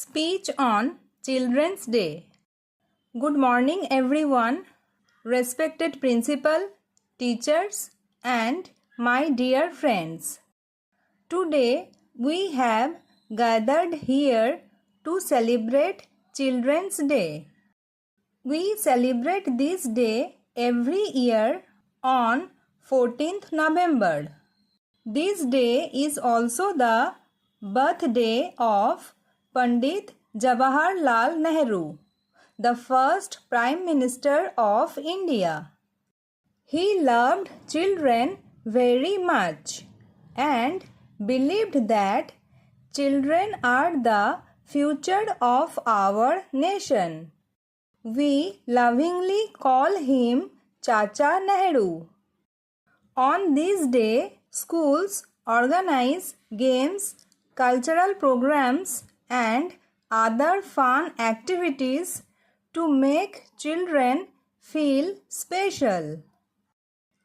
Speech on Children's Day. Good morning everyone, respected principal, teachers and my dear friends. Today we have gathered here to celebrate Children's Day. We celebrate this day every year on 14th November. This day is also the birthday of Pandit Jawaharlal Nehru, the first Prime Minister of India. He loved children very much and believed that children are the future of our nation. We lovingly call him Chacha Nehru. On this day, schools organize games, cultural programs, and other fun activities to make children feel special.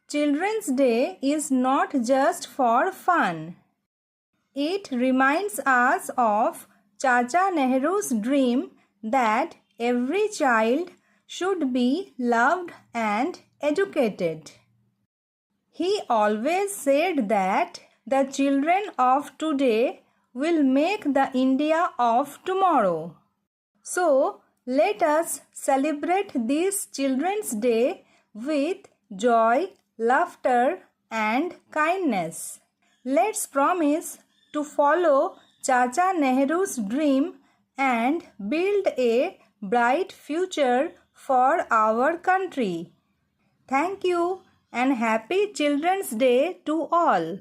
Children's Day is not just for fun. It reminds us of Chacha Nehru's dream that every child should be loved and educated. He always said that the children of today will make the India of tomorrow. So, let us celebrate this Children's Day with joy, laughter and kindness. Let's promise to follow Chacha Nehru's dream and build a bright future for our country. Thank you and happy Children's Day to all.